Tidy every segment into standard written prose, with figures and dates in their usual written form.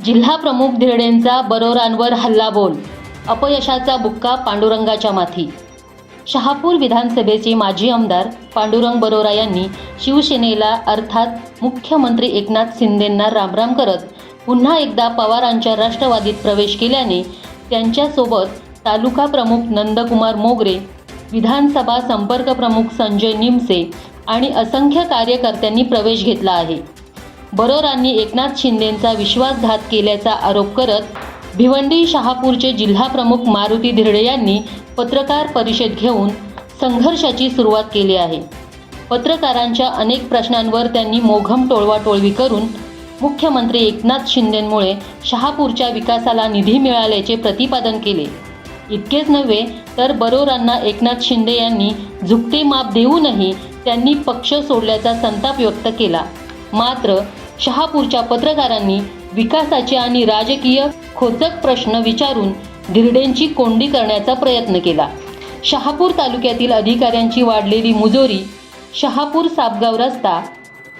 जिल्हा प्रमुख धिरडेंचा बरोरांवर हल्लाबोल, अपयशाचा बुक्का पांडुरंगाच्या माथी. शहापूर विधानसभेचे माजी आमदार पांडुरंग बरोरा यांनी शिवसेनेला अर्थात मुख्यमंत्री एकनाथ शिंदेंना रामराम करत पुन्हा एकदा पवारांच्या राष्ट्रवादीत प्रवेश केल्याने त्यांच्यासोबत तालुका प्रमुख नंदकुमार मोगरे, विधानसभा संपर्क प्रमुख संजय निमसे आणि असंख्य कार्यकर्त्यांनी प्रवेश घेतला आहे. बरोरांनी एकनाथ शिंदेंचा विश्वासघात केल्याचा आरोप करत भिवंडी शहापूरचे जिल्हा प्रमुख मारुती धिरडे यांनी पत्रकार परिषद घेऊन संघर्षाची सुरुवात केली आहे. पत्रकारांच्या अनेक प्रश्नांवर त्यांनी मोघम टोळवाटोळवी करून मुख्यमंत्री एकनाथ शिंदेंमुळे शहापूरच्या विकासाला निधी मिळाल्याचे प्रतिपादन केले. इतकेच नव्हे तर बरोरांना एकनाथ शिंदे यांनी झुकते माप देऊनही त्यांनी पक्ष सोडल्याचा संताप व्यक्त केला. मात्र शहापूरच्या पत्रकारांनी विकासाचे आणि राजकीय खोचक प्रश्न विचारून धिरडेंची कोंडी करण्याचा प्रयत्न केला. शहापूर तालुक्यातील अधिकाऱ्यांची वाढलेली मुजोरी, शहापूर सापगाव रस्ता,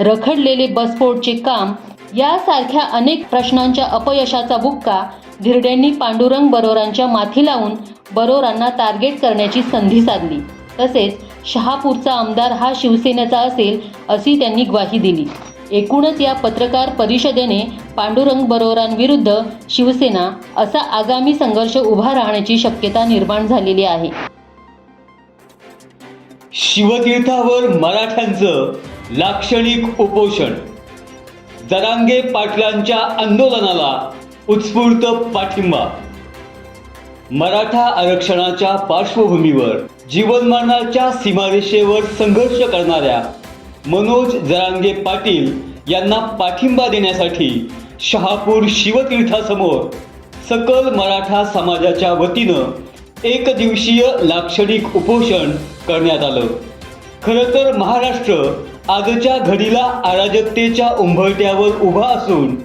रखडलेले बसपोर्टचे काम यासारख्या अनेक प्रश्नांच्या अपयशाचा बुक्का धिरडेंनी पांडुरंग बरोरांच्या माथी लावून बरोरांना टार्गेट करण्याची संधी साधली. तसेच शहापूरचा आमदार हा शिवसेनेचा असेल अशी त्यांनी ग्वाही दिली. एकूणच या पत्रकार परिषदेने पांडुरंग बरोरांविरुद्ध शिवसेना असा आगामी संघर्ष उभा राहण्याची शक्यता निर्माण झालेली आहे. शिवतीर्थावर मराठ्यांचं लाक्षणिक उपोषण, जरांगे पाटलांच्या आंदोलनाला उत्स्फूर्त पाठिंबा. मराठा आरक्षणाच्या पार्श्वभूमीवर जीवनमानाच्या सीमारेषेवर संघर्ष करणाऱ्या मनोज जरांगे पाटील यांना पाठिंबा देण्यासाठी शहापूर शिवतीर्थासमोर सकल मराठा समाजाच्या वतीनं एक दिवसीय लाक्षणिक उपोषण करण्यात आलं. खरं तर महाराष्ट्र आजच्या घडीला अराजकतेच्या उंबरठ्यावर उभा असून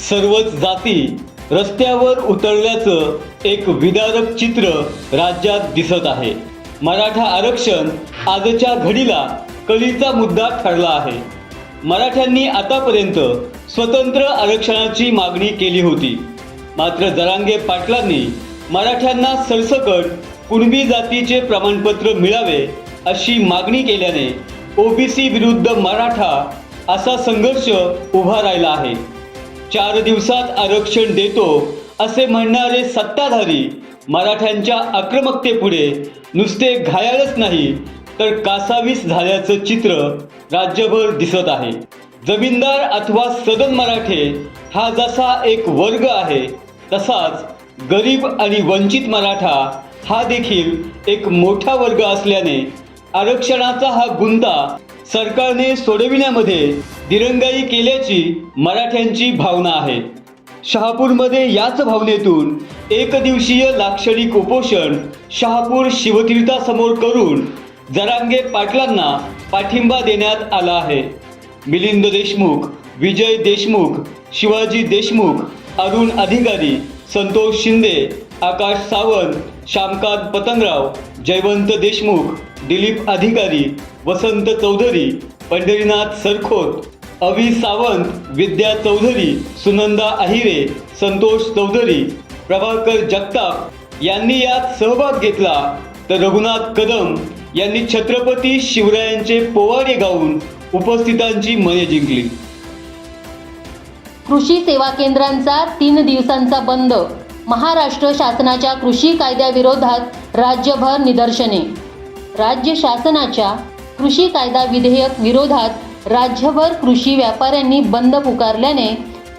सर्वच जाती रस्त्यावर उतरल्याचं एक विदारक चित्र राज्यात दिसत आहे. मराठा आरक्षण आजच्या घडीला कळीचा मुद्दा ठरला आहे. मराठ्यांनी आतापर्यंत स्वतंत्र आरक्षणाची मागणी केली होती. मात्र जरांगे पाटलांनी मराठ्यांना सरसकट कुणबी जातीचे प्रमाणपत्र मिळावे अशी मागणी केल्याने ओबीसी विरुद्ध मराठा असा संघर्ष उभा राहिला आहे. 4 दिवसात आरक्षण देतो असे म्हणणारे सत्ताधारी मराठ्यांच्या आक्रमकतेपुढे नुसते घायाळच नाही तर कासावीस झाल्याचं चित्र राज्यभर दिसत आहे. जमीनदार अथवा सदन मराठे हा जसा एक वर्ग आहे, तसाच गरीब आणि वंचित मराठा हा देखील एक मोठा वर्ग असल्याने आरक्षणाचा हा गुंता सरकारने सोडविण्यामध्ये दिरंगाई केल्याची मराठ्यांची भावना आहे. शहापूरमध्ये याच भावनेतून एक दिवसीय लाक्षणिक उपोषण शहापूर शिवतीर्थासमोर करून जरांगे पाटलांना पाठिंबा देण्यात आला आहे. मिलिंद देशमुख, विजय देशमुख, शिवाजी देशमुख, अरुण अधिकारी, संतोष शिंदे, आकाश सावंत, श्यामकांत पतंगराव, जयवंत देशमुख, दिलीप अधिकारी, वसंत चौधरी, पंढरीनाथ सरखोत, अवी सावंत, विद्या चौधरी, सुनंदा अहिरे, संतोष चौधरी, प्रभाकर जगताप यांनी यात सहभाग घेतला. तर रघुनाथ कदम यांनी छत्रपती शिवरायांचे पोवाडे गाऊन उपस्थितांची मने जिंकली. कृषी सेवा केंद्रांचा 3 दिवसांचा बंद, महाराष्ट्र शासनाच्या कृषी कायद्याविरोधात राज्यभर निदर्शने. राज्य शासनाच्या कृषी कायदा विधेयक विरोधात राज्यभर कृषी व्यापाऱ्यांनी बंद पुकारल्याने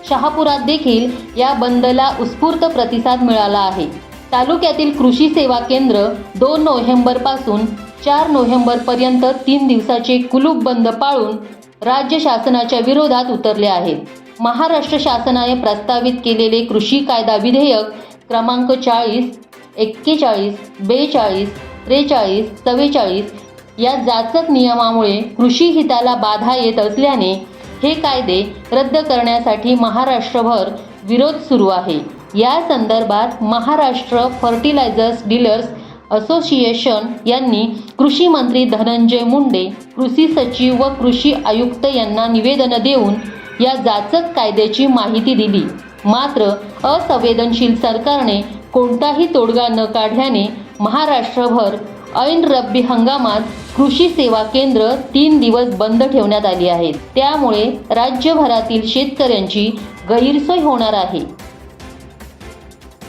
शहापुरात देखील या बंदला उत्स्फूर्त प्रतिसाद मिळाला आहे. तालुक्यातील कृषी सेवा केंद्र 2 नोव्हेंबरपासून 4 नोव्हेंबरपर्यंत 3 दिवसाचे कुलूप बंद पाळून राज्य शासनाच्या विरोधात उतरले आहेत. महाराष्ट्र शासनाने प्रस्तावित केलेले कृषी कायदा विधेयक क्रमांक 40, 41, 42, 43, 44 या जाचक नियमामुळे कृषी हिताला बाधा येत असल्याने हे कायदे रद्द करण्यासाठी महाराष्ट्रभर विरोध सुरू आहे. या संदर्भात महाराष्ट्र फर्टिलायझर्स डीलर्स असोसिएशन यांनी कृषी मंत्री धनंजय मुंडे, कृषी सचिव व कृषी आयुक्त यांना निवेदन देऊन या जाचक कायद्याची माहिती दिली. मात्र असंवेदनशील सरकारने कोणताही तोडगा न काढल्याने महाराष्ट्रभर ऐन रब्बी हंगामात कृषी सेवा केंद्र 3 दिवस बंद ठेवण्यात आली आहेत. त्यामुळे राज्यभरातील शेतकऱ्यांची गैरसोय होणार आहे.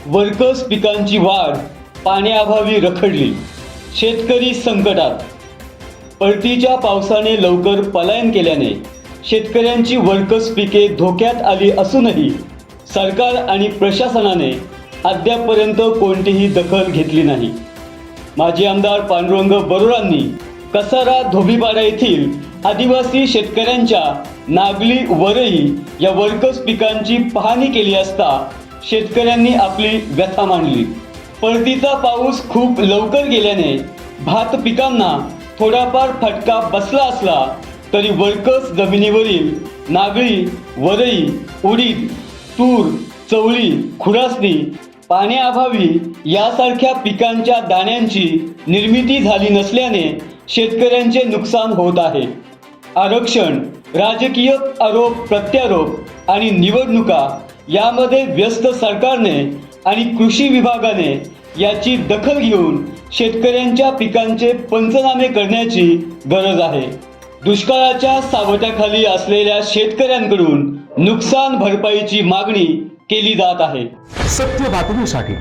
वर्कर्स पिकांची वाढ पाण्याअभावी रखडली, शेतकरी संकटात. परतीच्या पावसाने लवकर पलायन केल्याने शेतकऱ्यांची वर्कर्स पिके धोक्यात आली असूनही सरकार आणि प्रशासनाने अद्यापपर्यंत कोणतीही दखल घेतली नाही. माजी आमदार पांडुरंग बरोरांनी कसारा धोबीपाडा येथील आदिवासी शेतकऱ्यांच्या नागली वरई या वर्कर्स पिकांची पाहणी केली असता शेतकऱ्यांनी आपली व्यथा मांडली. परतीचा पाऊस खूप लवकर गेल्याने भात पिकांना थोडाफार फटका बसला असला तरी वर्कर्स जमिनीवरील नागळी, वरई, उडीद, तूर, चवळी, खुरासणी, पाण्याअभावी यासारख्या पिकांच्या दाण्यांची निर्मिती झाली नसल्याने शेतकऱ्यांचे नुकसान होत आहे. आरक्षण, राजकीय आरोप प्रत्यारोप आणि निवडणुका यामध्ये व्यस्त सरकारने आणि कृषी विभागाने याची दखल घेऊन शेतकऱ्यांच्या पिकांचे पंचनामे करण्याची गरज आहे. दुष्काळाच्या सावटाखाली असलेल्या शेतकऱ्यांकडून नुकसान भरपाईची मागणी केली जात आहे. सत्य बातमीसाठी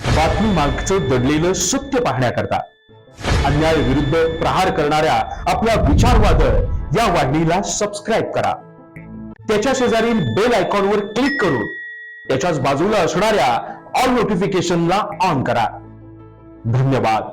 बातमी मागचं दडलेलं सत्य पाहण्याकरता अन्याय विरुद्ध प्रहार करणाऱ्या आपल्या विचारवादळ या वाहिनीला सबस्क्राईब करा. त्याच्या शेजारील बेल आयकॉनवर क्लिक करून त्याच्याच बाजूला असणाऱ्या ऑल नोटिफिकेशनला ऑन करा. धन्यवाद.